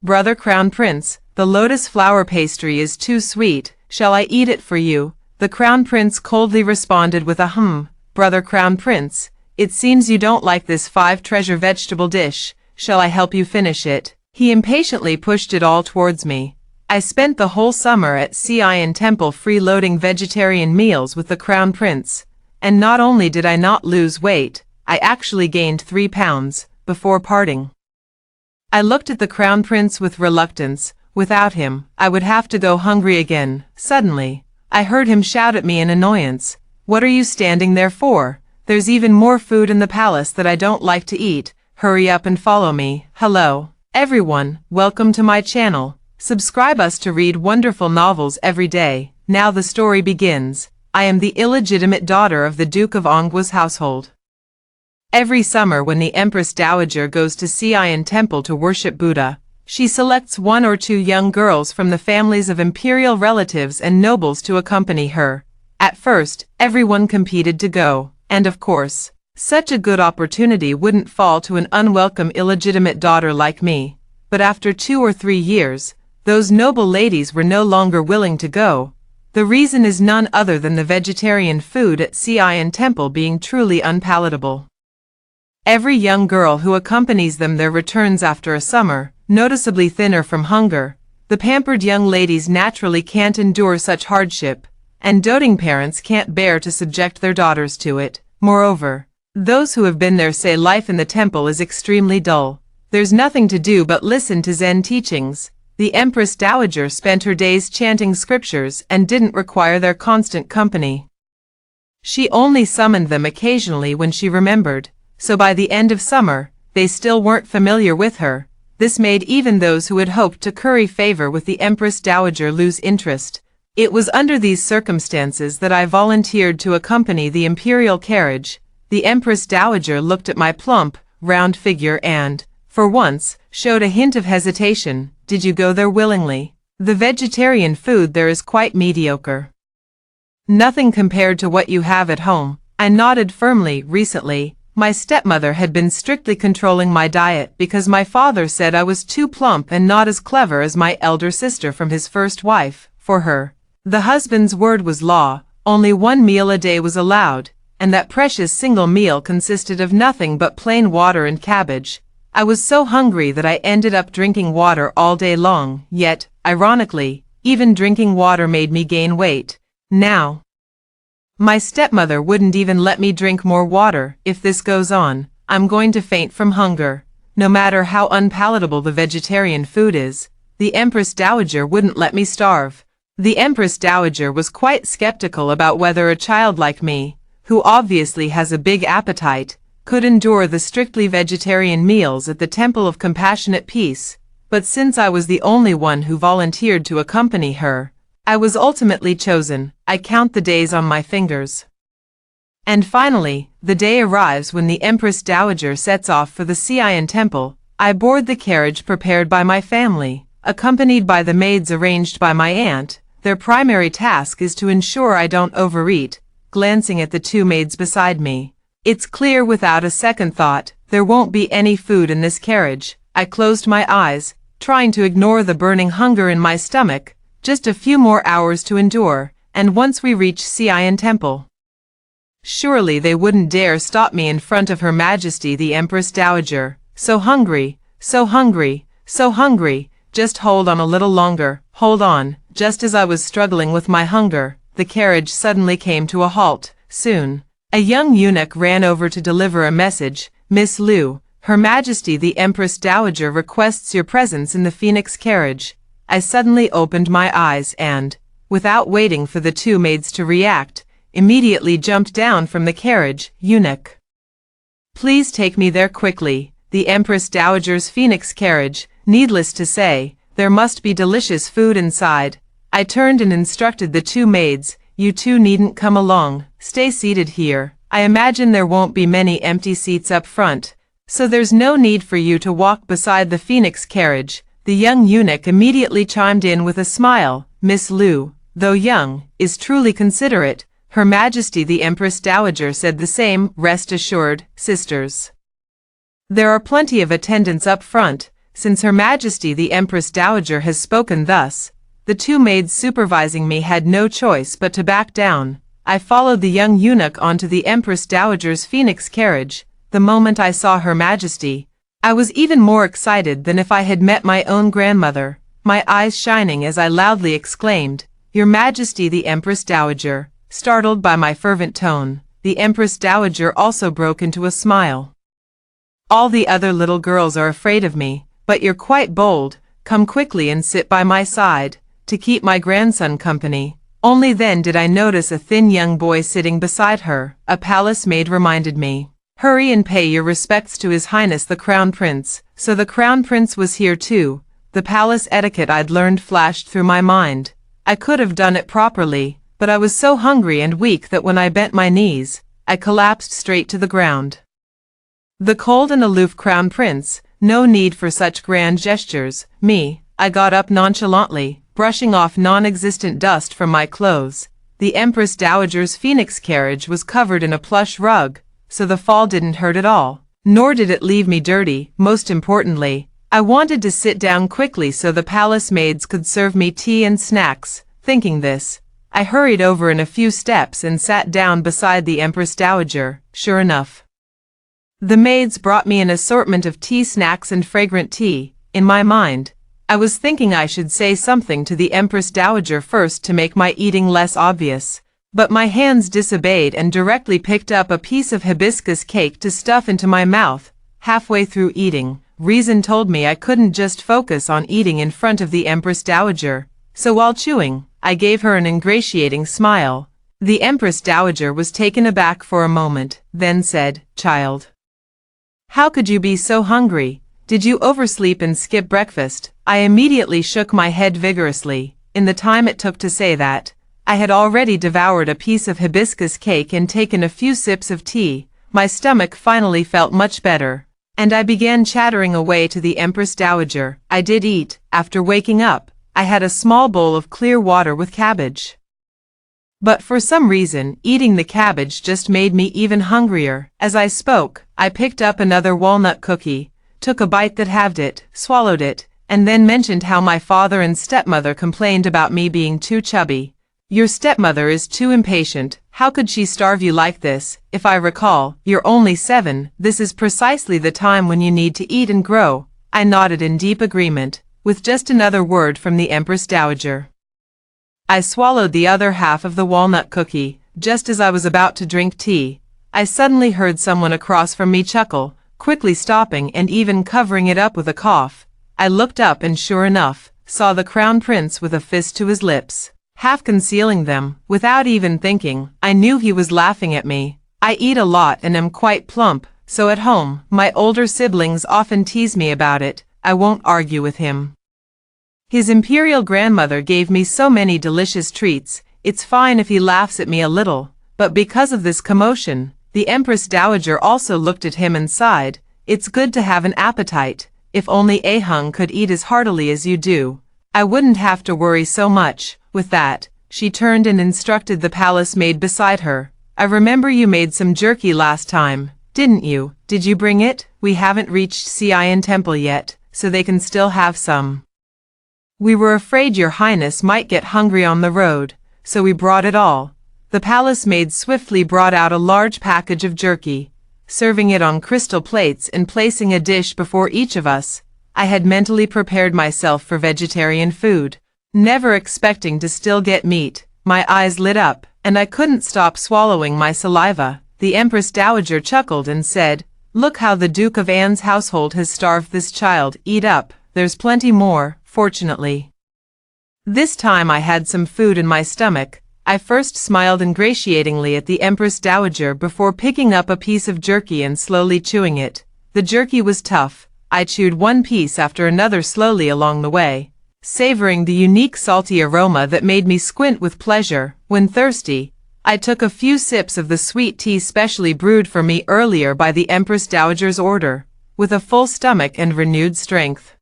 "Brother Crown Prince, the lotus flower pastry is too sweet, shall I eat it for you?" The Crown Prince coldly responded with a "Brother Crown Prince, it seems you don't like this 5-treasure vegetable dish, shall I help you finish it?" He impatiently pushed it all towards me. I spent the whole summer at Sian Temple freeloading vegetarian meals with the Crown Prince, and not only did I not lose weight, I actually gained 3 pounds before parting. I looked at the Crown Prince with reluctance. Without him, I would have to go hungry again. Suddenly, I heard him shout at me in annoyance, "What are you standing there for? There's even more food in the palace that I don't like to eat. Hurry up and follow me." Hello, everyone, welcome to my channel. Subscribe us to read wonderful novels every day. Now the story begins. I am the illegitimate daughter of the Duke of Anghua's household. Every summer when the Empress Dowager goes to Sian Temple to worship Buddha, she selects 1 or 2 young girls from the families of imperial relatives and nobles to accompany her. At first, everyone competed to go, and of course, such a good opportunity wouldn't fall to an unwelcome illegitimate daughter like me. But after 2 or 3 years, those noble ladies were no longer willing to go. The reason is none other than the vegetarian food at Sian Temple being truly unpalatable. Every young girl who accompanies them there returns after a summer, noticeably thinner from hunger. The pampered young ladies naturally can't endure such hardship, and doting parents can't bear to subject their daughters to it. Moreover, those who have been there say life in the temple is extremely dull. There's nothing to do but listen to Zen teachings. The Empress Dowager spent her days chanting scriptures and didn't require their constant company. She only summoned them occasionally when she remembered, so by the end of summer, they still weren't familiar with her. This made even those who had hoped to curry favor with the Empress Dowager lose interest. It was under these circumstances that I volunteered to accompany the imperial carriage. The Empress Dowager looked at my plump, round figure and, for once, showed a hint of hesitation. "Did you go there willingly? The vegetarian food there is quite mediocre. Nothing compared to what you have at home." I nodded firmly. Recently, my stepmother had been strictly controlling my diet because my father said I was too plump and not as clever as my elder sister from his first wife. For her, the husband's word was law. Only 1 meal a day was allowed, and that precious single meal consisted of nothing but plain water and cabbage. I was so hungry that I ended up drinking water all day long, yet, ironically, even drinking water made me gain weight. Now, my stepmother wouldn't even let me drink more water. If this goes on, I'm going to faint from hunger. No matter how unpalatable the vegetarian food is, the Empress Dowager wouldn't let me starve. The Empress Dowager was quite skeptical about whether a child like me, who obviously has a big appetite, could endure the strictly vegetarian meals at the Temple of Compassionate Peace, but since I was the only one who volunteered to accompany her, I was ultimately chosen. I count the days on my fingers. And finally, the day arrives when the Empress Dowager sets off for the Sian Temple. I board the carriage prepared by my family, accompanied by the maids arranged by my aunt. Their primary task is to ensure I don't overeat. Glancing at the 2 maids beside me, it's clear without a second thought, there won't be any food in this carriage. I closed my eyes, trying to ignore the burning hunger in my stomach. Just a few more hours to endure, and once we reach Sian Temple, surely they wouldn't dare stop me in front of Her Majesty the Empress Dowager. So hungry, so hungry, so hungry. Just hold on a little longer, hold on. Just as I was struggling with my hunger, the carriage suddenly came to a halt. Soon, a young eunuch ran over to deliver a message. "Miss Liu, Her Majesty the Empress Dowager requests your presence in the Phoenix carriage." I suddenly opened my eyes and, without waiting for the 2 maids to react, immediately jumped down from the carriage. "Eunuch, please take me there quickly." The Empress Dowager's Phoenix carriage. Needless to say, there must be delicious food inside. I turned and instructed the 2 maids, "You 2 needn't come along, stay seated here. I imagine there won't be many empty seats up front, so there's no need for you to walk beside the Phoenix carriage." The young eunuch immediately chimed in with a smile. "Miss Liu, though young, is truly considerate. Her Majesty the Empress Dowager said the same. Rest assured, sisters, there are plenty of attendants up front." since Her Majesty the Empress Dowager has spoken thus, the two maids supervising me had no choice but to back down. I followed the young eunuch onto the Empress Dowager's phoenix carriage. The moment I saw Her Majesty, I was even more excited than if I had met my own grandmother, my eyes shining as I loudly exclaimed, "Your Majesty the Empress Dowager." Startled by my fervent tone, the Empress Dowager also broke into a smile. "All the other little girls are afraid of me, but you're quite bold. Come quickly and sit by my side, to keep my grandson company." Only then did I notice a thin young boy sitting beside her. A palace maid reminded me, "Hurry and pay your respects to His Highness the Crown Prince." So the Crown Prince was here too. The palace etiquette I'd learned flashed through my mind. I could have done it properly, but I was so hungry and weak that when I bent my knees, I collapsed straight to the ground. The cold and aloof Crown Prince, no need for such grand gestures. I got up nonchalantly, brushing off non-existent dust from my clothes. The Empress Dowager's phoenix carriage was covered in a plush rug, so the fall didn't hurt at all, nor did it leave me dirty. Most importantly, I wanted to sit down quickly so the palace maids could serve me tea and snacks. Thinking this, I hurried over in a few steps and sat down beside the Empress Dowager. Sure enough, the maids brought me an assortment of tea, snacks and fragrant tea. In my mind, I was thinking I should say something to the Empress Dowager first to make my eating less obvious, but my hands disobeyed and directly picked up a piece of hibiscus cake to stuff into my mouth. Halfway through eating, reason told me I couldn't just focus on eating in front of the Empress Dowager, so while chewing, I gave her an ingratiating smile. The Empress Dowager was taken aback for a moment, then said, "Child, how could you be so hungry? Did you oversleep and skip breakfast?" I immediately shook my head vigorously. In the time it took to say that, I had already devoured a piece of hibiscus cake and taken a few sips of tea. My stomach finally felt much better, and I began chattering away to the Empress Dowager. I did eat. After waking up, I had a small bowl of clear water with cabbage. But for some reason, eating the cabbage just made me even hungrier. As I spoke, I picked up another walnut cookie, took a bite that halved it, swallowed it, and then mentioned how my father and stepmother complained about me being too chubby. "Your stepmother is too impatient. How could she starve you like this? If I recall, you're only 7. This is precisely the time when you need to eat and grow." I nodded in deep agreement, with just another word from the Empress Dowager. I swallowed the other half of the walnut cookie. Just as I was about to drink tea, I suddenly heard someone across from me chuckle, quickly stopping and even covering it up with a cough. I looked up and sure enough, saw the Crown Prince with a fist to his lips, half concealing them. Without even thinking, I knew he was laughing at me. I eat a lot and am quite plump, so at home, my older siblings often tease me about it. I won't argue with him. His imperial grandmother gave me so many delicious treats, it's fine if he laughs at me a little. But because of this commotion, the Empress Dowager also looked at him and sighed. "It's good to have an appetite. If only Ahung could eat as heartily as you do, I wouldn't have to worry so much." With that, she turned and instructed the palace maid beside her. "I remember you made some jerky last time, didn't you? Did you bring it? We haven't reached Xian Temple yet, so they can still have some. We were afraid your highness might get hungry on the road, so we brought it all." The palace maid swiftly brought out a large package of jerky, serving it on crystal plates and placing a dish before each of us. I had mentally prepared myself for vegetarian food, never expecting to still get meat. My eyes lit up, and I couldn't stop swallowing my saliva. The Empress Dowager chuckled and said, "Look how the Duke of Anne's household has starved this child. Eat up, there's plenty more." Fortunately, this time I had some food in my stomach. I first smiled ingratiatingly at the Empress Dowager before picking up a piece of jerky and slowly chewing it. The jerky was tough. I chewed one piece after another slowly along the way, savoring the unique salty aroma that made me squint with pleasure. When thirsty, I took a few sips of the sweet tea specially brewed for me earlier by the Empress Dowager's order, with a full stomach and renewed strength.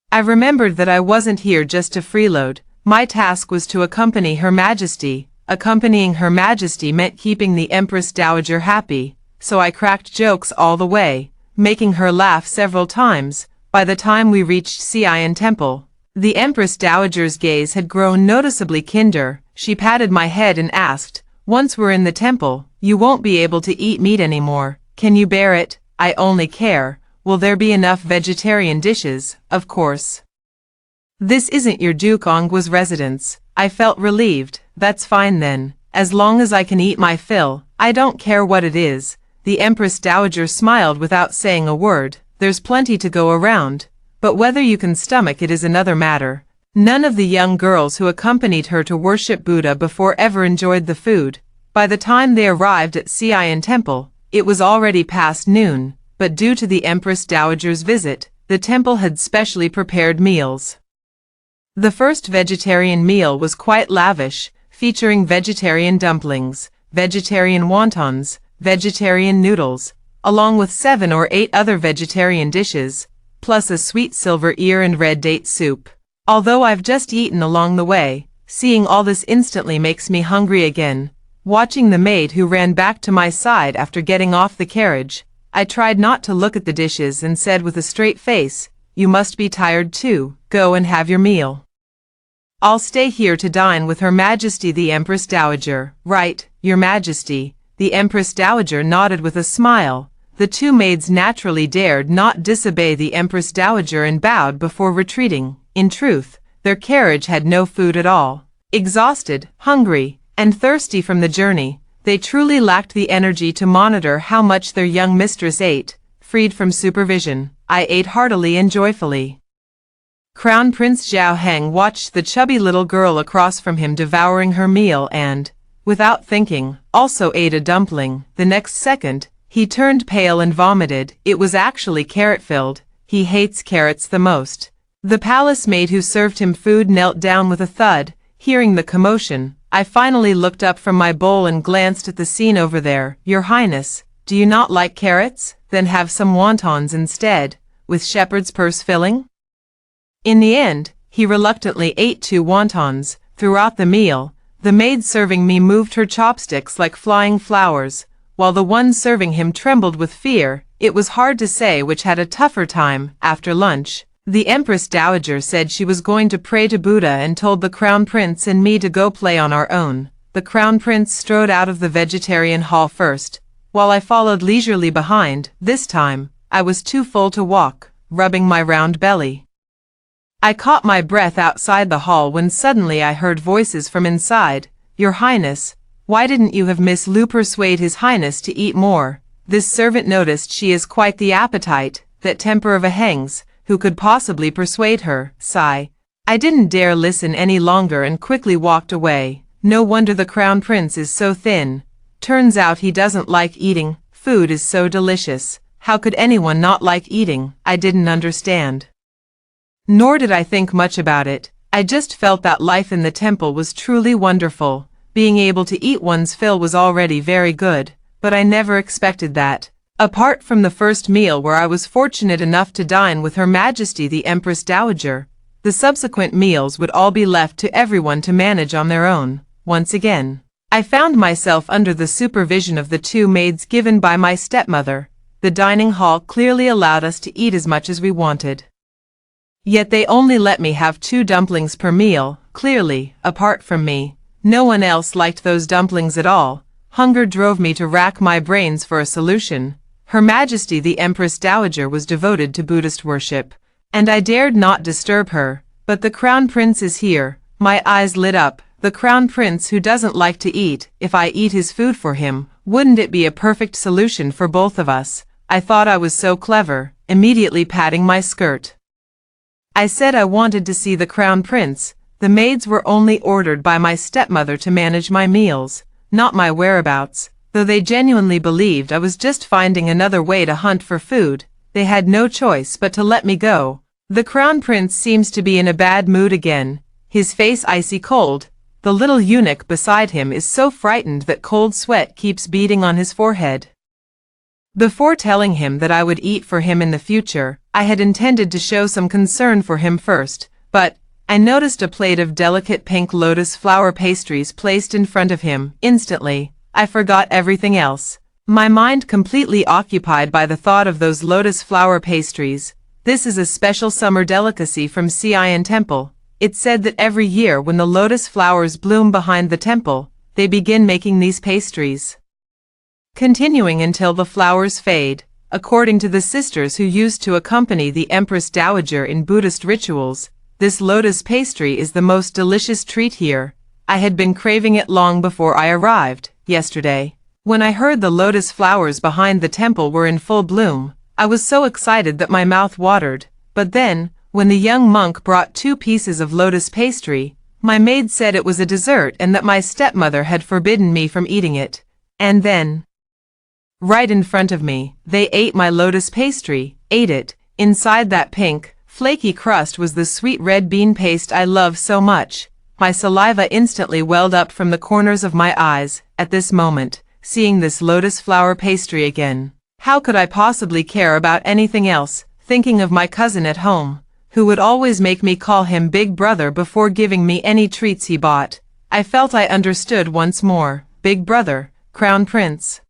I remembered that I wasn't here just to freeload. My task was to accompany Her Majesty. Accompanying Her Majesty meant keeping the Empress Dowager happy, so I cracked jokes all the way, making her laugh several times. By the time we reached Xi'an Temple, the Empress Dowager's gaze had grown noticeably kinder. She patted my head and asked, "Once we're in the temple, you won't be able to eat meat anymore. Can you bear it?" "I only care. Will there be enough vegetarian dishes?" "Of course." "This isn't your Dukongwa's residence." I felt relieved. "That's fine then. As long as I can eat my fill, I don't care what it is." The Empress Dowager smiled without saying a word. "There's plenty to go around, but whether you can stomach it is another matter." None of the young girls who accompanied her to worship Buddha before ever enjoyed the food. By the time they arrived at Xi'an Temple, it was already past noon, but due to the Empress Dowager's visit, the temple had specially prepared meals. The first vegetarian meal was quite lavish, featuring vegetarian dumplings, vegetarian wontons, vegetarian noodles, along with 7 or 8 other vegetarian dishes, plus a sweet silver ear and red date soup. Although I've just eaten along the way, seeing all this instantly makes me hungry again. Watching the maid who ran back to my side after getting off the carriage, I tried not to look at the dishes and said with a straight face, "You must be tired too. Go and have your meal." "I'll stay here to dine with Her Majesty the Empress Dowager." "Right, Your Majesty." The Empress Dowager nodded with a smile. The 2 maids naturally dared not disobey the Empress Dowager and bowed before retreating. In truth, their carriage had no food at all. Exhausted, hungry, and thirsty from the journey, they truly lacked the energy to monitor how much their young mistress ate. Freed from supervision, I ate heartily and joyfully. Crown Prince Zhao Heng watched the chubby little girl across from him devouring her meal and, without thinking, also ate a dumpling. The next second, he turned pale and vomited. It was actually carrot-filled. He hates carrots the most. The palace maid who served him food knelt down with a thud. Hearing the commotion, I finally looked up from my bowl and glanced at the scene over there. "Your Highness, do you not like carrots? Then have some wontons instead, with shepherd's purse filling." In the end, he reluctantly ate 2 wontons. Throughout the meal, the maid serving me moved her chopsticks like flying flowers, while the one serving him trembled with fear. It was hard to say which had a tougher time. After lunch, the Empress Dowager said she was going to pray to Buddha and told the Crown Prince and me to go play on our own. The Crown Prince strode out of the vegetarian hall first, while I followed leisurely behind. This time, I was too full to walk, rubbing my round belly. I caught my breath outside the hall when suddenly I heard voices from inside. "Your Highness, why didn't you have Miss Lu persuade His Highness to eat more?" This servant noticed she has quite the appetite, that temper of a heng's, who could possibly persuade her? Sigh. I didn't dare listen any longer and quickly walked away. No wonder the Crown Prince is so thin. Turns out he doesn't like eating. Food is so delicious. How could anyone not like eating? I didn't understand. Nor did I think much about it. I just felt that life in the temple was truly wonderful. Being able to eat one's fill was already very good, but I never expected that. Apart from the first meal where I was fortunate enough to dine with Her Majesty the Empress Dowager, the subsequent meals would all be left to everyone to manage on their own. Once again, I found myself under the supervision of the 2 maids given by my stepmother. The dining hall clearly allowed us to eat as much as we wanted. Yet they only let me have 2 dumplings per meal. Clearly, apart from me, no one else liked those dumplings at all. Hunger drove me to rack my brains for a solution. Her Majesty the Empress Dowager was devoted to Buddhist worship, and I dared not disturb her. But the Crown Prince is here. My eyes lit up. The Crown Prince who doesn't like to eat. If I eat his food for him, wouldn't it be a perfect solution for both of us? I thought I was so clever, immediately patting my skirt. I said I wanted to see the Crown Prince. The maids were only ordered by my stepmother to manage my meals, not my whereabouts. Though they genuinely believed I was just finding another way to hunt for food, they had no choice but to let me go. The Crown Prince seems to be in a bad mood again, his face icy cold. The little eunuch beside him is so frightened that cold sweat keeps beading on his forehead. Before telling him that I would eat for him in the future, I had intended to show some concern for him first, but I noticed a plate of delicate pink lotus flower pastries placed in front of him. Instantly, I forgot everything else, my mind completely occupied by the thought of those lotus flower pastries. This is a special summer delicacy from Xi'an Temple. It's said that every year when the lotus flowers bloom behind the temple, they begin making these pastries, continuing until the flowers fade. According to the sisters who used to accompany the Empress Dowager in Buddhist rituals, this lotus pastry is the most delicious treat here. I had been craving it long before I arrived, yesterday. When I heard the lotus flowers behind the temple were in full bloom, I was so excited that my mouth watered. But then, when the young monk brought 2 pieces of lotus pastry, my maid said it was a dessert and that my stepmother had forbidden me from eating it. And then, right in front of me, they ate my lotus pastry, ate it. Inside that pink, flaky crust was the sweet red bean paste I love so much. My saliva instantly welled up from the corners of my eyes, at this moment, seeing this lotus flower pastry again. How could I possibly care about anything else, thinking of my cousin at home, who would always make me call him Big Brother before giving me any treats he bought. I felt I understood once more. Big Brother, Crown Prince.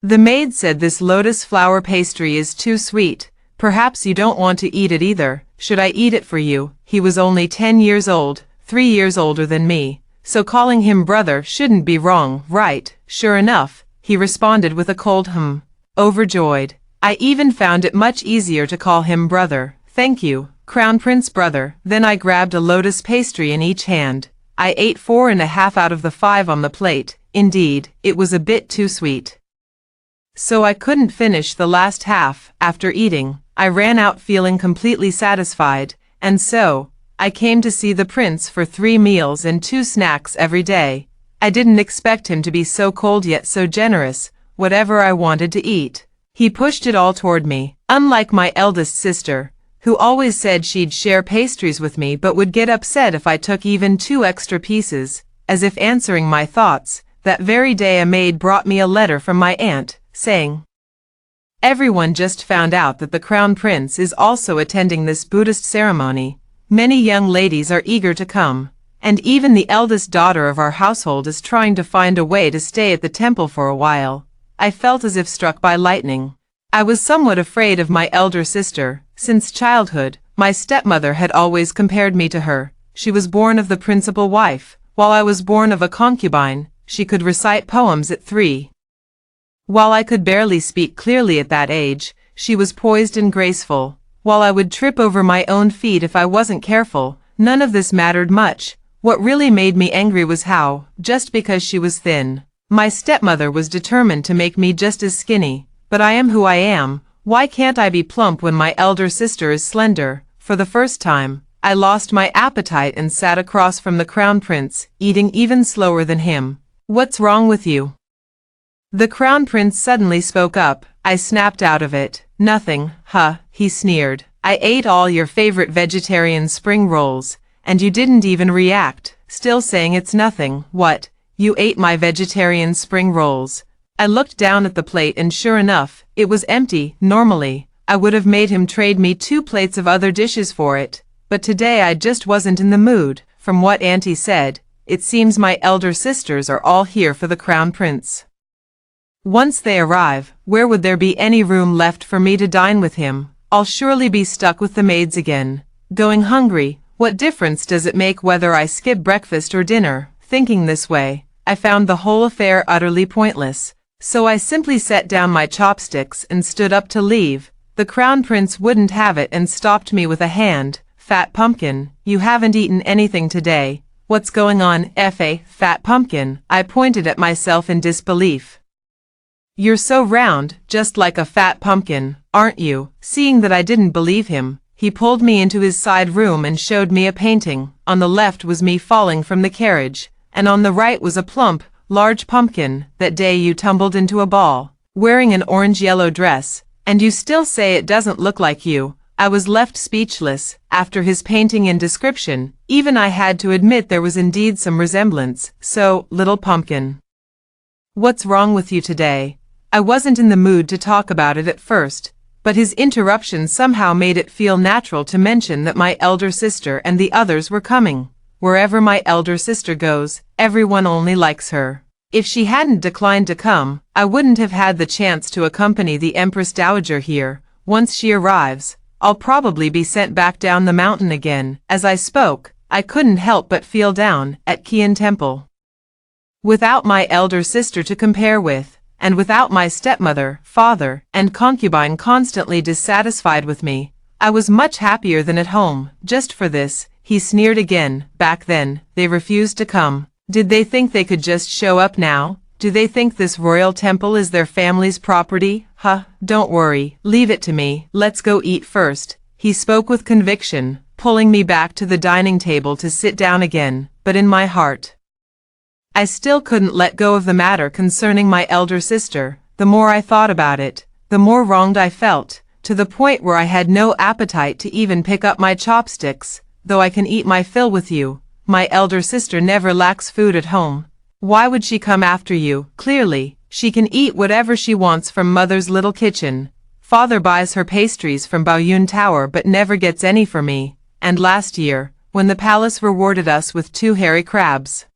The maid said this lotus flower pastry is too sweet. Perhaps you don't want to eat it either. Should I eat it for you? He was only 10 years old, 3 years older than me, so calling him brother shouldn't be wrong, right? Sure enough, he responded with a cold overjoyed. I even found it much easier to call him brother. Thank you, Crown Prince brother. Then I grabbed a lotus pastry in each hand. I ate 4.5 out of the 5 on the plate. Indeed, it was a bit too sweet, so I couldn't finish the last half. After eating, I ran out feeling completely satisfied, and so, I came to see the prince for 3 meals and 2 snacks every day. I didn't expect him to be so cold yet so generous. Whatever I wanted to eat, he pushed it all toward me. Unlike my eldest sister, who always said she'd share pastries with me but would get upset if I took even 2 extra pieces, as if answering my thoughts, that very day a maid brought me a letter from my aunt, saying, "Everyone just found out that the Crown Prince is also attending this Buddhist ceremony. Many young ladies are eager to come, and even the eldest daughter of our household is trying to find a way to stay at the temple for a while." I felt as if struck by lightning. I was somewhat afraid of my elder sister. Since childhood, my stepmother had always compared me to her. She was born of the principal wife, while I was born of a concubine. She could recite poems at 3. While I could barely speak clearly at that age, she was poised and graceful. While I would trip over my own feet if I wasn't careful, none of this mattered much. What really made me angry was how, just because she was thin, my stepmother was determined to make me just as skinny. But I am who I am. Why can't I be plump when my elder sister is slender? For the first time, I lost my appetite and sat across from the Crown Prince, eating even slower than him. "What's wrong with you?" The Crown Prince suddenly spoke up. I snapped out of it. "Nothing, he sneered. "I ate all your favorite vegetarian spring rolls, and you didn't even react, still saying it's nothing." "What? You ate my vegetarian spring rolls?" I looked down at the plate and sure enough, it was empty. Normally, I would have made him trade me 2 plates of other dishes for it, but today I just wasn't in the mood. From what Auntie said, it seems my elder sisters are all here for the Crown Prince. Once they arrive, where would there be any room left for me to dine with him? I'll surely be stuck with the maids again. Going hungry, what difference does it make whether I skip breakfast or dinner? Thinking this way, I found the whole affair utterly pointless, so I simply set down my chopsticks and stood up to leave. The Crown Prince wouldn't have it and stopped me with a hand. "Fat pumpkin, you haven't eaten anything today. What's going on, fat pumpkin?" I pointed at myself in disbelief. "You're so round, just like a fat pumpkin, aren't you?" Seeing that I didn't believe him, he pulled me into his side room and showed me a painting. On the left was me falling from the carriage, and on the right was a plump, large pumpkin. "That day you tumbled into a ball, wearing an orange-yellow dress, and you still say it doesn't look like you." I was left speechless. After his painting and description, even I had to admit there was indeed some resemblance. "So, little pumpkin, what's wrong with you today?" I wasn't in the mood to talk about it at first, but his interruption somehow made it feel natural to mention that my elder sister and the others were coming. Wherever my elder sister goes, everyone only likes her. If she hadn't declined to come, I wouldn't have had the chance to accompany the Empress Dowager here. Once she arrives, I'll probably be sent back down the mountain again." As I spoke, I couldn't help but feel down at Kian Temple. Without my elder sister to compare with, and without my stepmother, father, and concubine constantly dissatisfied with me, I was much happier than at home. Just for this, he sneered again. Back then, they refused to come. Did they think they could just show up now? Do they think this royal temple is their family's property? Huh, don't worry, leave it to me. Let's go eat first. He spoke with conviction, pulling me back to the dining table to sit down again, but in my heart, I still couldn't let go of the matter concerning my elder sister. The more I thought about it, the more wronged I felt, to the point where I had no appetite to even pick up my chopsticks. Though I can eat my fill with you, my elder sister never lacks food at home. Why would she come after you? Clearly, she can eat whatever she wants from mother's little kitchen. Father buys her pastries from Baoyun Tower but never gets any for me. And last year, when the palace rewarded us with 2 hairy crabs,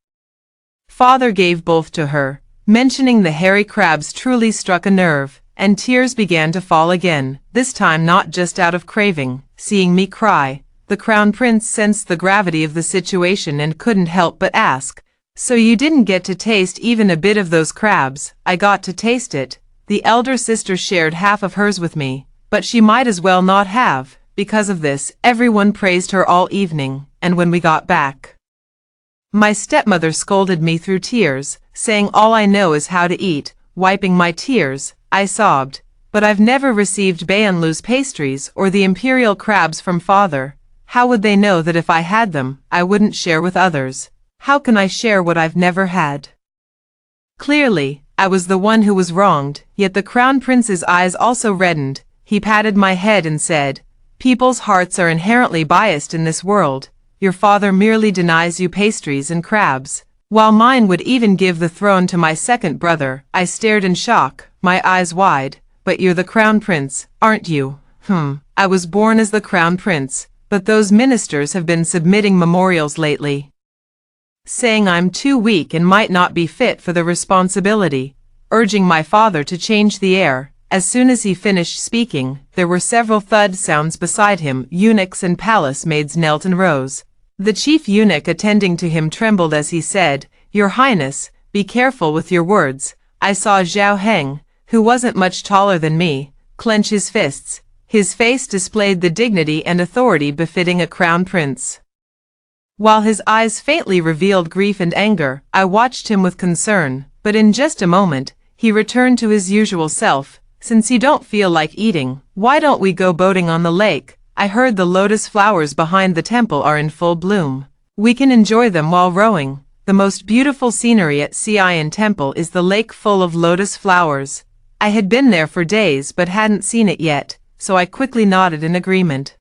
Father gave both to her. Mentioning the hairy crabs truly struck a nerve, and tears began to fall again, this time not just out of craving. Seeing me cry, the Crown Prince sensed the gravity of the situation and couldn't help but ask, "So you didn't get to taste even a bit of those crabs?" I got to taste it. The elder sister shared half of hers with me, but she might as well not have. Because of this, everyone praised her all evening, and when we got back, my stepmother scolded me through tears, saying all I know is how to eat. Wiping my tears, I sobbed, "But I've never received Bayanlu's pastries or the imperial crabs from father. How would they know that if I had them, I wouldn't share with others? How can I share what I've never had?" Clearly, I was the one who was wronged, yet the Crown Prince's eyes also reddened. He patted my head and said, "People's hearts are inherently biased in this world. Your father merely denies you pastries and crabs, while mine would even give the throne to my second brother." I stared in shock, my eyes wide. "But you're the Crown Prince, aren't you?" I was born as the Crown Prince, but those ministers have been submitting memorials lately, saying I'm too weak and might not be fit for the responsibility, urging my father to change the air. As soon as he finished speaking, there were several thud sounds beside him. Eunuchs and palace maids knelt and rose. The chief eunuch attending to him trembled as he said, "Your Highness, be careful with your words." I saw Zhao Heng, who wasn't much taller than me, clench his fists. His face displayed the dignity and authority befitting a crown prince, while his eyes faintly revealed grief and anger. I watched him with concern, but in just a moment, he returned to his usual self. "Since you don't feel like eating, why don't we go boating on the lake? I heard the lotus flowers behind the temple are in full bloom. We can enjoy them while rowing." The most beautiful scenery at Xi'an Temple is the lake full of lotus flowers. I had been there for days but hadn't seen it yet, so I quickly nodded in agreement.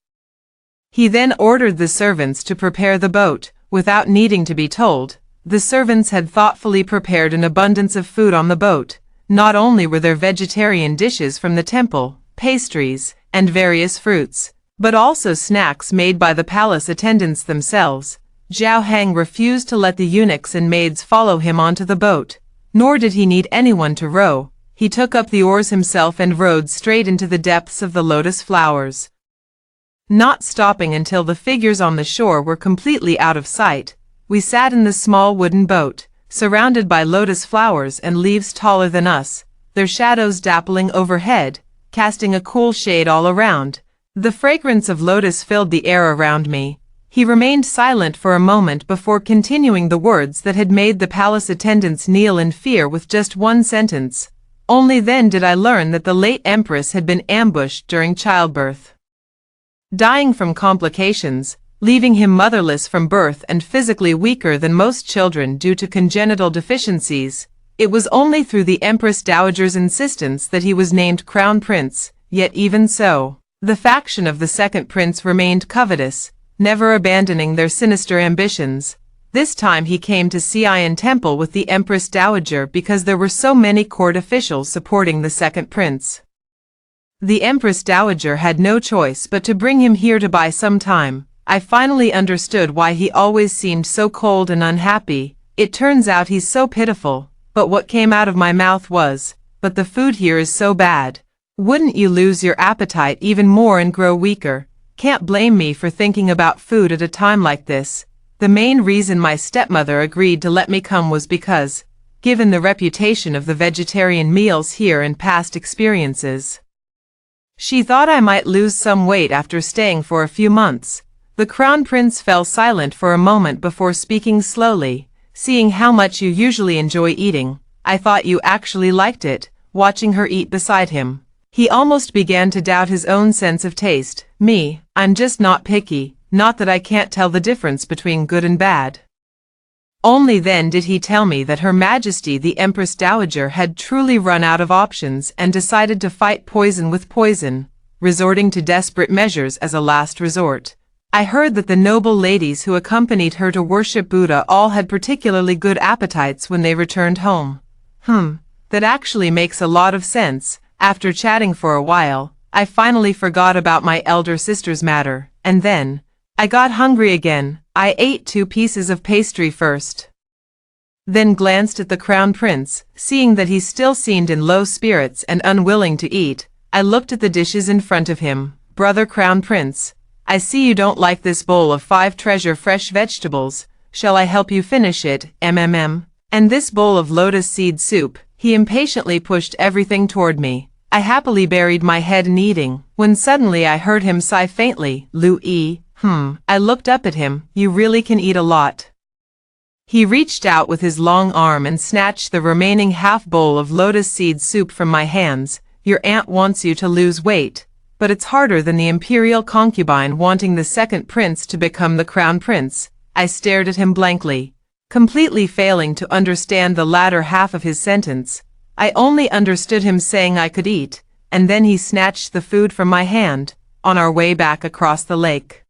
He then ordered the servants to prepare the boat. Without needing to be told, the servants had thoughtfully prepared an abundance of food on the boat. Not only were there vegetarian dishes from the temple, pastries, and various fruits, but also snacks made by the palace attendants themselves. Zhao Heng refused to let the eunuchs and maids follow him onto the boat, nor did he need anyone to row. He took up the oars himself and rowed straight into the depths of the lotus flowers, not stopping until the figures on the shore were completely out of sight. We sat in the small wooden boat, surrounded by lotus flowers and leaves taller than us, their shadows dappling overhead, casting a cool shade all around. The fragrance of lotus filled the air around me. He remained silent for a moment before continuing the words that had made the palace attendants kneel in fear with just one sentence. Only then did I learn that the late empress had been ambushed during childbirth, dying from complications, leaving him motherless from birth and physically weaker than most children due to congenital deficiencies. It was only through the Empress Dowager's insistence that he was named Crown Prince, yet even so, the faction of the second prince remained covetous, never abandoning their sinister ambitions. This time he came to Xi'an Temple with the Empress Dowager because there were so many court officials supporting the second prince. The Empress Dowager had no choice but to bring him here to buy some time. I finally understood why he always seemed so cold and unhappy. It turns out he's so pitiful. But what came out of my mouth was, "But the food here is so bad." Wouldn't you lose your appetite even more and grow weaker? Can't blame me for thinking about food at a time like this. The main reason my stepmother agreed to let me come was because, given the reputation of the vegetarian meals here and past experiences, she thought I might lose some weight after staying for a few months. The Crown Prince fell silent for a moment before speaking slowly. Seeing how much you usually enjoy eating, I thought you actually liked it, watching her eat beside him. He almost began to doubt his own sense of taste. Me, I'm just not picky, not that I can't tell the difference between good and bad. Only then did he tell me that Her Majesty the Empress Dowager had truly run out of options and decided to fight poison with poison, resorting to desperate measures as a last resort. I heard that the noble ladies who accompanied her to worship Buddha all had particularly good appetites when they returned home. That actually makes a lot of sense. After chatting for a while, I finally forgot about my elder sister's matter, and then I got hungry again. I ate 2 pieces of pastry first, then glanced at the Crown Prince. Seeing that he still seemed in low spirits and unwilling to eat, I looked at the dishes in front of him. Brother Crown Prince, I see you don't like this bowl of 5 treasure fresh vegetables. Shall I help you finish it? And this bowl of lotus seed soup. He impatiently pushed everything toward me. I happily buried my head in eating, when suddenly I heard him sigh faintly. Louis, I looked up at him. You really can eat a lot. He reached out with his long arm and snatched the remaining half bowl of lotus seed soup from my hands. Your aunt wants you to lose weight, but it's harder than the imperial concubine wanting the second prince to become the crown prince. I stared at him blankly, completely failing to understand the latter half of his sentence. I only understood him saying I could eat, and then he snatched the food from my hand, on our way back across the lake.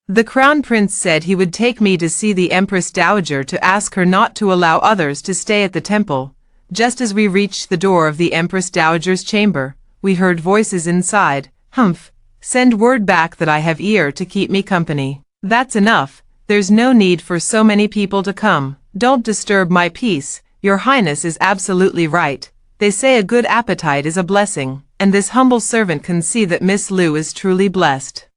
The Crown Prince said he would take me to see the Empress Dowager to ask her not to allow others to stay at the temple. Just as we reached the door of the Empress Dowager's chamber, we heard voices inside. Send word back that I have ear to keep me company. That's enough. There's no need for so many people to come. Don't disturb my peace. Your Highness is absolutely right. They say a good appetite is a blessing, and this humble servant can see that Miss Lu is truly blessed.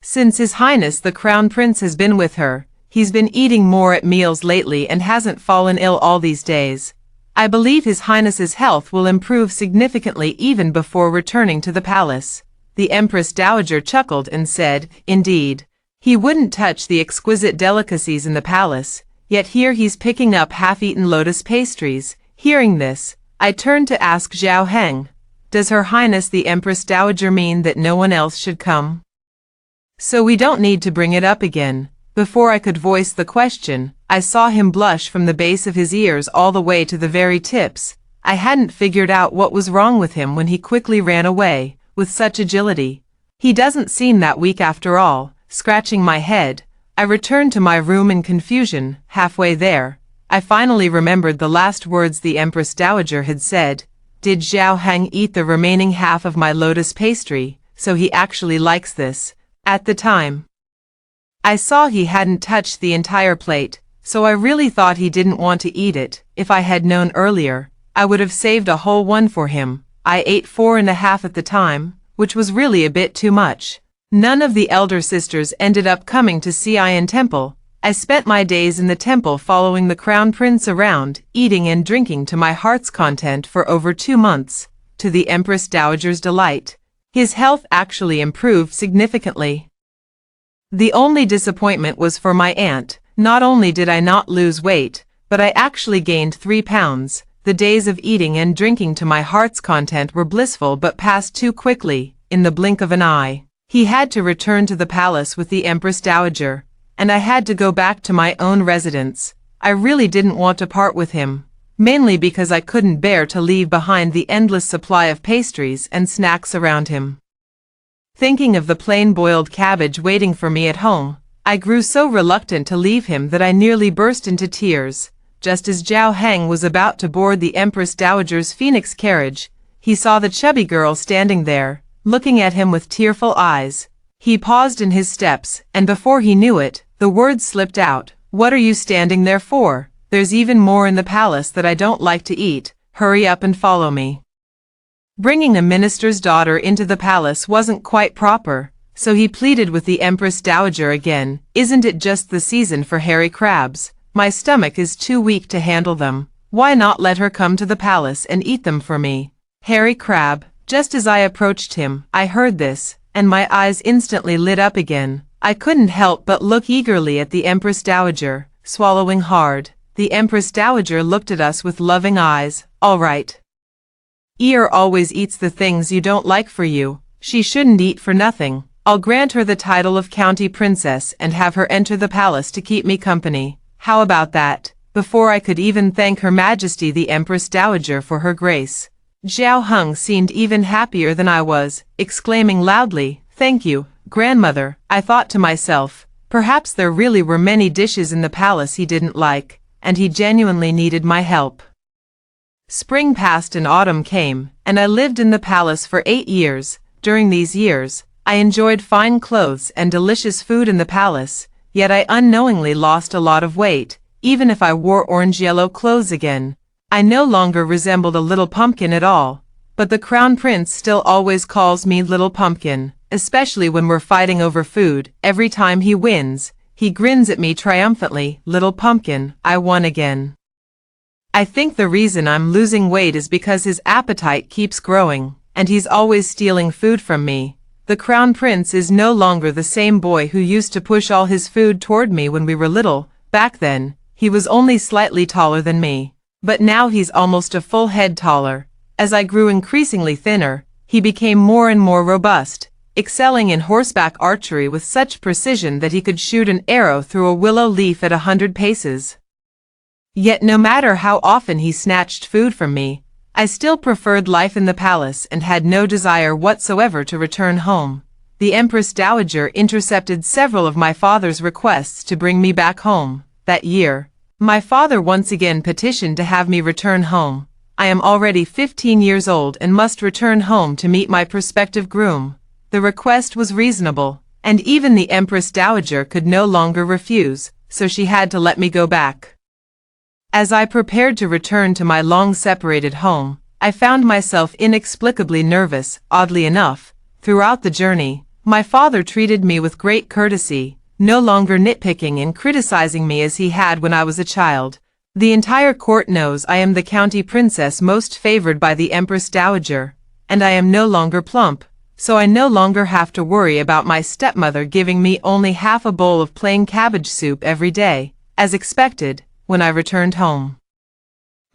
Since His Highness the Crown Prince has been with her, he's been eating more at meals lately and hasn't fallen ill all these days. I believe His Highness's health will improve significantly even before returning to the palace. The Empress Dowager chuckled and said, indeed, he wouldn't touch the exquisite delicacies in the palace. Yet here he's picking up half-eaten lotus pastries. Hearing this, I turned to ask Zhao Heng, does Her Highness the Empress Dowager mean that no one else should come? So we don't need to bring it up again. Before I could voice the question, I saw him blush from the base of his ears all the way to the very tips. I hadn't figured out what was wrong with him when he quickly ran away, with such agility. He doesn't seem that weak after all. Scratching my head, I returned to my room in confusion. Halfway there, I finally remembered the last words the Empress Dowager had said. Did Zhao Heng eat the remaining half of my lotus pastry? So he actually likes this. At the time, I saw he hadn't touched the entire plate, so I really thought he didn't want to eat it. If I had known earlier, I would have saved a whole one for him. I ate 4½ at the time, which was really a bit too much. None of the elder sisters ended up coming to Xi'an Temple. I spent my days in the temple following the Crown Prince around, eating and drinking to my heart's content for over 2 months. To the Empress Dowager's delight, his health actually improved significantly. The only disappointment was for my aunt. Not only did I not lose weight, but I actually gained 3 pounds. The days of eating and drinking to my heart's content were blissful but passed too quickly, in the blink of an eye. He had to return to the palace with the Empress Dowager, and I had to go back to my own residence. I really didn't want to part with him, mainly because I couldn't bear to leave behind the endless supply of pastries and snacks around him. Thinking of the plain boiled cabbage waiting for me at home, I grew so reluctant to leave him that I nearly burst into tears. Just as Zhao Heng was about to board the Empress Dowager's Phoenix carriage, he saw the chubby girl standing there, looking at him with tearful eyes. He paused in his steps, and before he knew it, the words slipped out. What are you standing there for? There's even more in the palace that I don't like to eat. Hurry up and follow me. Bringing a minister's daughter into the palace wasn't quite proper, so he pleaded with the Empress Dowager again. Isn't it just the season for hairy crabs? My stomach is too weak to handle them. Why not let her come to the palace and eat them for me? Hairy crab. Just as I approached him, I heard this, and my eyes instantly lit up again. I couldn't help but look eagerly at the Empress Dowager, swallowing hard. The Empress Dowager looked at us with loving eyes. All right. Eeyore always eats the things you don't like for you. She shouldn't eat for nothing. I'll grant her the title of County Princess and have her enter the palace to keep me company. How about that? Before I could even thank Her Majesty the Empress Dowager for her grace, Zhao Heng seemed even happier than I was, exclaiming loudly, "Thank you, grandmother." I thought to myself, perhaps there really were many dishes in the palace he didn't like, and he genuinely needed my help. Spring passed and autumn came, and I lived in the palace for 8 years. During these years, I enjoyed fine clothes and delicious food in the palace, yet I unknowingly lost a lot of weight. Even if I wore orange-yellow clothes again, I no longer resembled a little pumpkin at all. But the Crown Prince still always calls me Little Pumpkin, especially when we're fighting over food. Every time he wins, he grins at me triumphantly. Little Pumpkin, I won again. I think the reason I'm losing weight is because his appetite keeps growing, and he's always stealing food from me. The Crown Prince is no longer the same boy who used to push all his food toward me when we were little. Back then, he was only slightly taller than me. But now he's almost a full head taller. As I grew increasingly thinner, he became more and more robust, excelling in horseback archery with such precision that he could shoot an arrow through a willow leaf at 100 paces. Yet no matter how often he snatched food from me, I still preferred life in the palace and had no desire whatsoever to return home. The Empress Dowager intercepted several of my father's requests to bring me back home. That year, my father once again petitioned to have me return home. I am already 15 years old and must return home to meet my prospective groom. The request was reasonable, and even the Empress Dowager could no longer refuse, so she had to let me go back. As I prepared to return to my long-separated home, I found myself inexplicably nervous. Oddly enough, throughout the journey, my father treated me with great courtesy, no longer nitpicking and criticizing me as he had when I was a child. The entire court knows I am the county princess most favored by the Empress Dowager, and I am no longer plump, so I no longer have to worry about my stepmother giving me only half a bowl of plain cabbage soup every day, as expected, when I returned home.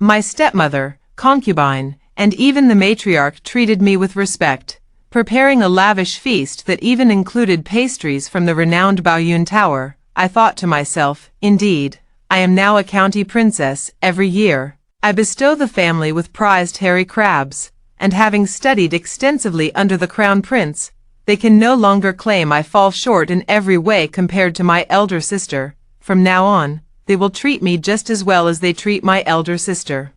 My stepmother, concubine, and even the matriarch treated me with respect, preparing a lavish feast that even included pastries from the renowned Baoyun Tower. I thought to myself, indeed, I am now a county princess. Every year, I bestow the family with prized hairy crabs, and having studied extensively under the Crown Prince, they can no longer claim I fall short in every way compared to my elder sister. From now on, they will treat me just as well as they treat my elder sister.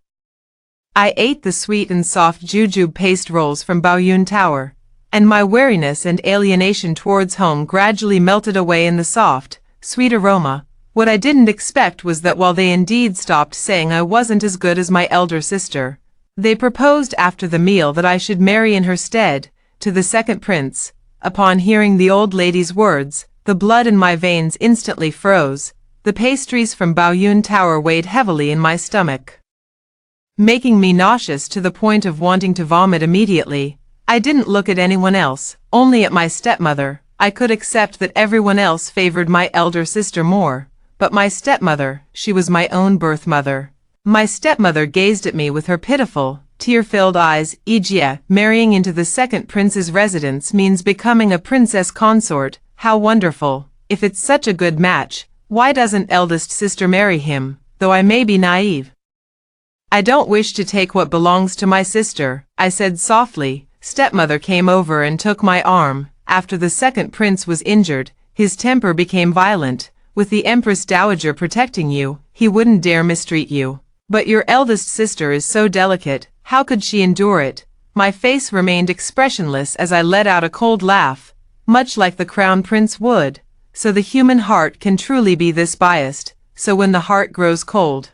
I ate the sweet and soft jujube paste rolls from Baoyun Tower, and my wariness and alienation towards home gradually melted away in the soft, sweet aroma. What I didn't expect was that while they indeed stopped saying I wasn't as good as my elder sister, they proposed after the meal that I should marry in her stead, to the second prince. Upon hearing the old lady's words, the blood in my veins instantly froze. The pastries from Baoyun Tower weighed heavily in my stomach, making me nauseous to the point of wanting to vomit immediately. I didn't look at anyone else, only at my stepmother. I could accept that everyone else favored my elder sister more, but my stepmother, she was my own birth mother. My stepmother gazed at me with her pitiful, tear-filled eyes. Ijia, marrying into the second prince's residence means becoming a princess consort. How wonderful. If it's such a good match, why doesn't eldest sister marry him? Though I may be naive, I don't wish to take what belongs to my sister, I said softly. Stepmother came over and took my arm. After the second prince was injured, his temper became violent. With the Empress Dowager protecting you, he wouldn't dare mistreat you. But your eldest sister is so delicate, how could she endure it? My face remained expressionless as I let out a cold laugh, much like the Crown Prince would. So the human heart can truly be this biased, so when the heart grows cold,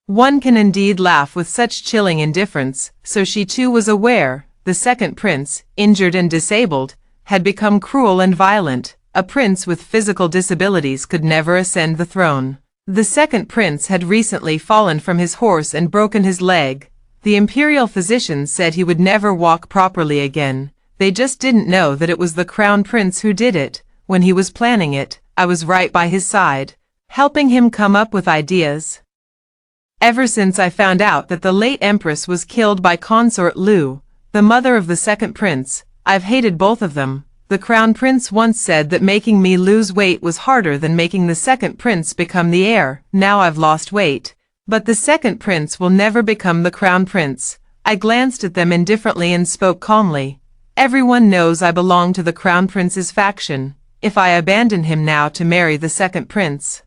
One can indeed laugh with such chilling indifference, so she too was aware. The second prince, injured and disabled, had become cruel and violent. A prince with physical disabilities could never ascend the throne. The second prince had recently fallen from his horse and broken his leg. The imperial physicians said he would never walk properly again. They just didn't know that it was the crown prince who did it. When he was planning it, I was right by his side, helping him come up with ideas. Ever since I found out that the late empress was killed by consort Lu, the mother of the second prince, I've hated both of them. The crown prince once said that making me lose weight was harder than making the second prince become the heir. Now I've lost weight, but the second prince will never become the crown prince. I glanced at them indifferently and spoke calmly. Everyone knows I belong to the crown prince's faction. If I abandon him now to marry the second prince,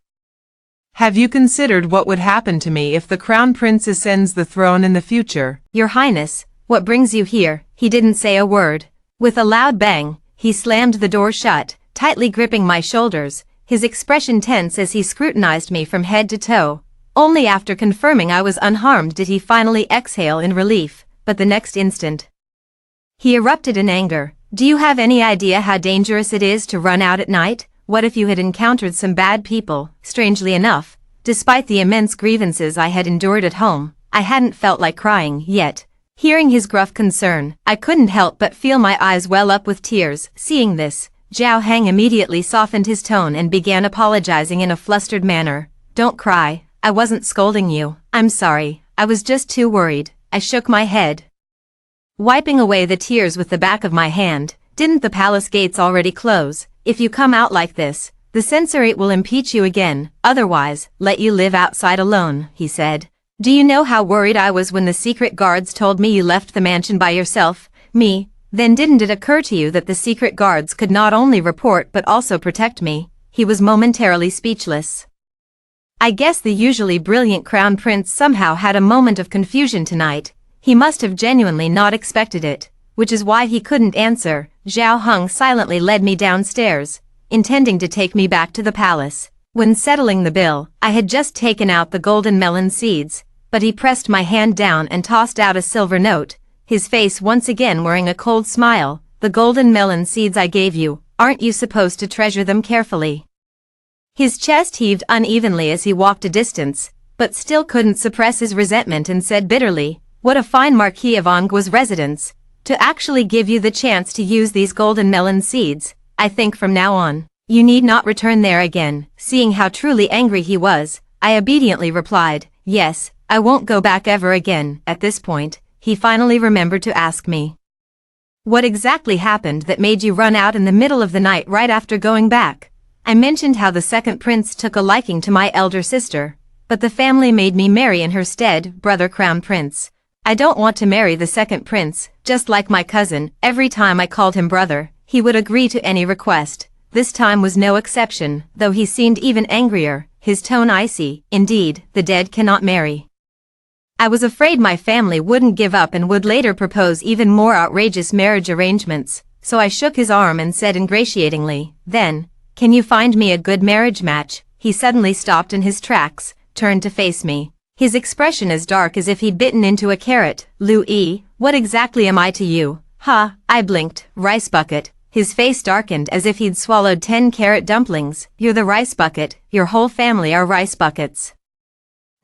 have you considered what would happen to me if the crown prince ascends the throne in the future? Your Highness, what brings you here? He didn't say a word. With a loud bang, he slammed the door shut, tightly gripping my shoulders, his expression tense as he scrutinized me from head to toe. Only after confirming I was unharmed did he finally exhale in relief, but the next instant, he erupted in anger. Do you have any idea how dangerous it is to run out at night? What if you had encountered some bad people? Strangely enough, despite the immense grievances I had endured at home, I hadn't felt like crying yet. Hearing his gruff concern, I couldn't help but feel my eyes well up with tears. Seeing this, Zhao Hang immediately softened his tone and began apologizing in a flustered manner. Don't cry, I wasn't scolding you. I'm sorry, I was just too worried. I shook my head, wiping away the tears with the back of my hand. Didn't the palace gates already close? If you come out like this, the censorate will impeach you again. Otherwise, let you live outside alone, he said. Do you know how worried I was when the secret guards told me you left the mansion by yourself? Me? Then didn't it occur to you that the secret guards could not only report but also protect me? He was momentarily speechless. I guess the usually brilliant crown prince somehow had a moment of confusion tonight. He must have genuinely not expected it, which is why he couldn't answer. Zhao Heng silently led me downstairs, intending to take me back to the palace. When settling the bill, I had just taken out the golden melon seeds, but he pressed my hand down and tossed out a silver note, his face once again wearing a cold smile. The golden melon seeds I gave you, aren't you supposed to treasure them carefully? His chest heaved unevenly as he walked a distance, but still couldn't suppress his resentment and said bitterly, what a fine Marquis of Anggua's residence, to actually give you the chance to use these golden melon seeds. I think from now on, you need not return there again. Seeing how truly angry he was, I obediently replied, yes, I won't go back ever again. At this point, he finally remembered to ask me, what exactly happened that made you run out in the middle of the night right after going back? I mentioned how the second prince took a liking to my elder sister, but the family made me marry in her stead, brother crown prince. I don't want to marry the second prince. Just like my cousin, every time I called him brother, he would agree to any request. This time was no exception, though he seemed even angrier, his tone icy. Indeed, the dead cannot marry. I was afraid my family wouldn't give up and would later propose even more outrageous marriage arrangements, so I shook his arm and said ingratiatingly, then, can you find me a good marriage match? He suddenly stopped in his tracks, turned to face me, his expression as dark as if he'd bitten into a carrot. Lu Yi, what exactly am I to you? Ha, I blinked. Rice bucket. His face darkened as if he'd swallowed 10 carrot dumplings. You're the rice bucket, your whole family are rice buckets.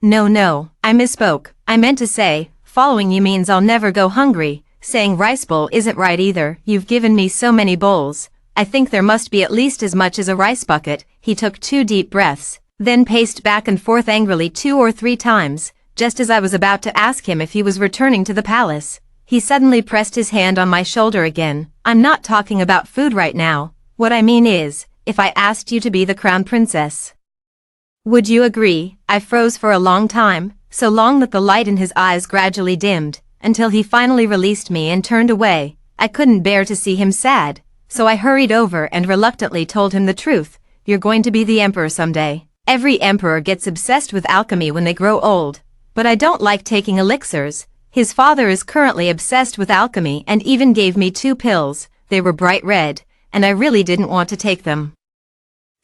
No, I misspoke. I meant to say, following you means I'll never go hungry. Saying rice bowl isn't right either. You've given me so many bowls. I think there must be at least as much as a rice bucket. He took 2 deep breaths, then paced back and forth angrily 2 or 3 times. Just as I was about to ask him if he was returning to the palace, he suddenly pressed his hand on my shoulder again. I'm not talking about food right now. What I mean is, if I asked you to be the crown princess, would you agree? I froze for a long time, so long that the light in his eyes gradually dimmed, until he finally released me and turned away. I couldn't bear to see him sad, so I hurried over and reluctantly told him the truth. You're going to be the emperor someday. Every emperor gets obsessed with alchemy when they grow old, but I don't like taking elixirs. His father is currently obsessed with alchemy and even gave me 2 pills. They were bright red, and I really didn't want to take them.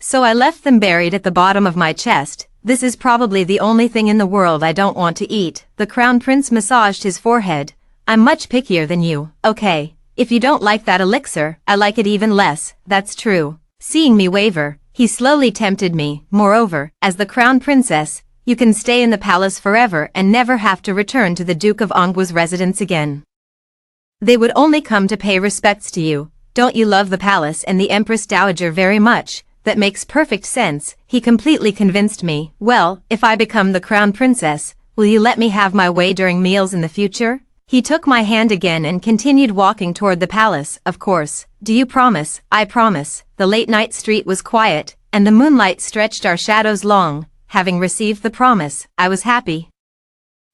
So I left them buried at the bottom of my chest. This is probably the only thing in the world I don't want to eat. The Crown Prince massaged his forehead. I'm much pickier than you, okay? If you don't like that elixir, I like it even less, that's true. Seeing me waver, he slowly tempted me. Moreover, as the Crown Princess, you can stay in the palace forever and never have to return to the Duke of Anghua's residence again. They would only come to pay respects to you. Don't you love the palace and the Empress Dowager very much? That makes perfect sense. He completely convinced me. Well, if I become the Crown Princess, will you let me have my way during meals in the future? He took my hand again and continued walking toward the palace. Of course. Do you promise? I promise. The late-night street was quiet, and the moonlight stretched our shadows long. Having received the promise, I was happy.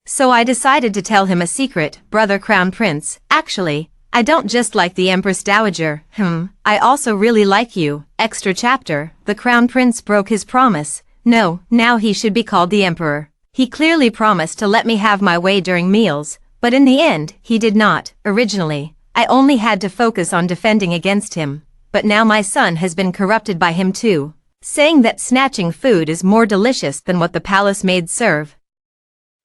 So I decided to tell him a secret, Brother Crown Prince. Actually, I don't just like the Empress Dowager, I also really like you. Extra chapter, the Crown Prince broke his promise. No, now he should be called the Emperor. He clearly promised to let me have my way during meals, but in the end, he did not. Originally, I only had to focus on defending against him, but now my son has been corrupted by him too, saying that snatching food is more delicious than what the palace maids serve.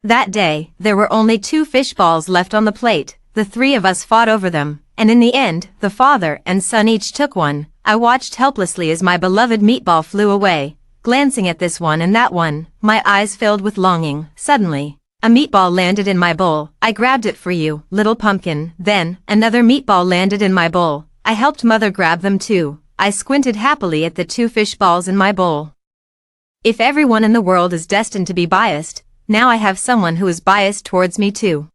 That day, there were only 2 fish balls left on the plate. The 3 of us fought over them, and in the end, the father and son each took one. I watched helplessly as my beloved meatball flew away, glancing at this one and that one, my eyes filled with longing. Suddenly, a meatball landed in my bowl. I grabbed it for you, little pumpkin. Then, another meatball landed in my bowl. I helped mother grab them too. I squinted happily at the 2 fish balls in my bowl. If everyone in the world is destined to be biased, now I have someone who is biased towards me too.